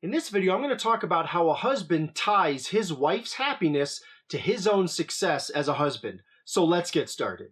In this video, I'm going to talk about how a husband ties his wife's happiness to his own success as a husband. So let's get started.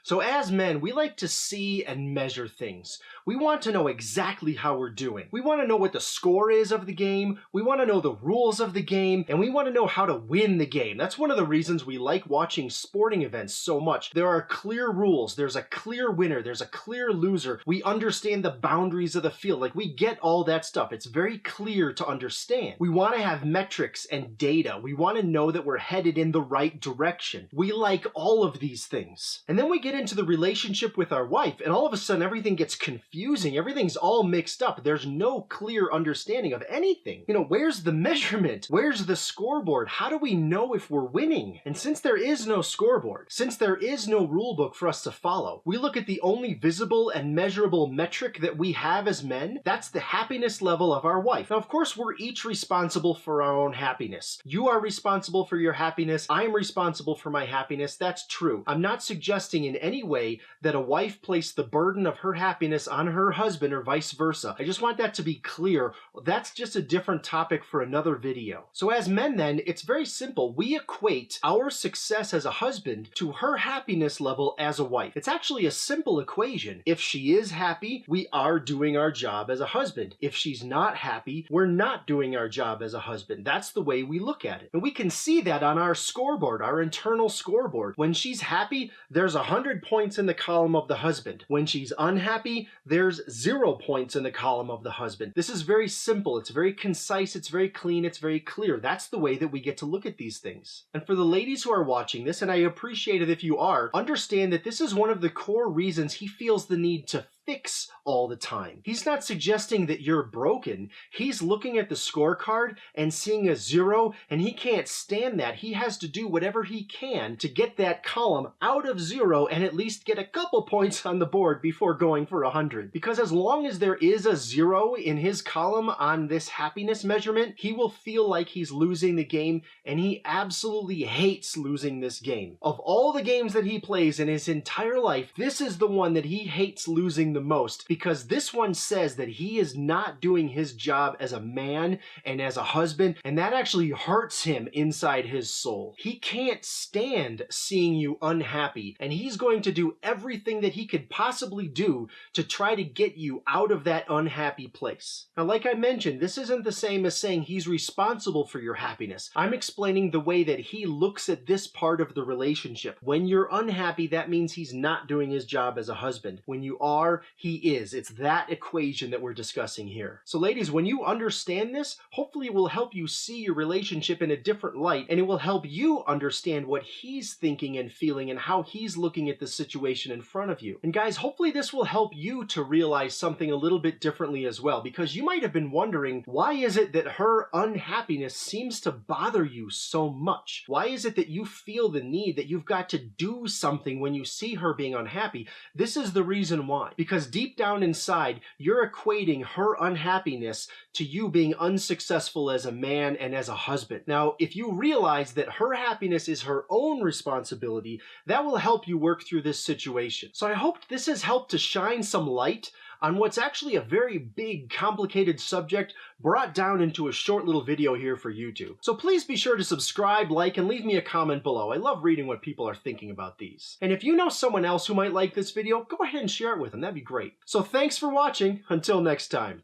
So as men, we like to see and measure things. We want to know exactly how we're doing. We want to know what the score is of the game, we want to know the rules of the game, and we want to know how to win the game. That's one of the reasons we like watching sporting events so much. There are clear rules, there's a clear winner, there's a clear loser. We understand the boundaries of the field, like we get all that stuff. It's very clear to understand. We want to have metrics and data. We want to know that we're headed in the right direction. We like all of these things. And then we get into the relationship with our wife, and all of a sudden everything gets confusing. Everything's all mixed up. There's no clear understanding of anything. Where's the measurement? Where's the scoreboard? How do we know if we're winning? And since there is no scoreboard, since there is no rule book for us to follow, we look at the only visible and measurable metric that we have as men. That's the happiness level of our wife. Now, of course, we're each responsible for our own happiness. You are responsible for your happiness. I'm responsible for my happiness. That's true. I'm not suggesting in any way that a wife place the burden of her happiness on her husband or vice versa. I just want that to be clear. That's just a different topic for another video. So as men then, it's very simple. We equate our success as a husband to her happiness level as a wife. It's actually a simple equation. If she is happy, we are doing our job as a husband. If she's not happy, we're not doing our job as a husband. That's the way we look at it. And we can see that on our scoreboard, our internal scoreboard. When she's happy, there's 100 points in the column of the husband. When she's unhappy, there's 0 points in the column of the husband. This is very simple. It's very concise. It's very clean. It's very clear. That's the way that we get to look at these things. And for the ladies who are watching this, and I appreciate it if you are, understand that this is one of the core reasons he feels the need to fix all the time. He's not suggesting that you're broken. He's looking at the scorecard and seeing a 0, and he can't stand that. He has to do whatever he can to get that column out of 0 and at least get a couple points on the board before going for 100. Because as long as there is a 0 in his column on this happiness measurement, he will feel like he's losing the game, and he absolutely hates losing this game. Of all the games that he plays in his entire life, this is the one that he hates losing the most, because this one says that he is not doing his job as a man and as a husband, and that actually hurts him inside his soul. He can't stand seeing you unhappy, and he's going to do everything that he could possibly do to try to get you out of that unhappy place. Now, like I mentioned, this isn't the same as saying he's responsible for your happiness. I'm explaining the way that he looks at this part of the relationship. When you're unhappy, that means he's not doing his job as a husband. When you are, he is. It's that equation that we're discussing here. So ladies, when you understand this, hopefully it will help you see your relationship in a different light, and it will help you understand what he's thinking and feeling and how he's looking at the situation in front of you. And guys, hopefully this will help you to realize something a little bit differently as well, because you might have been wondering, why is it that her unhappiness seems to bother you so much? Why is it that you feel the need that you've got to do something when you see her being unhappy? This is the reason why. Because deep down inside, you're equating her unhappiness to you being unsuccessful as a man and as a husband. Now, if you realize that her happiness is her own responsibility, that will help you work through this situation. So I hope this has helped to shine some light on what's actually a very big, complicated subject brought down into a short little video here for YouTube. So please be sure to subscribe, like, and leave me a comment below. I love reading what people are thinking about these. And if you know someone else who might like this video, go ahead and share it with them. That'd be great. So thanks for watching. Until next time.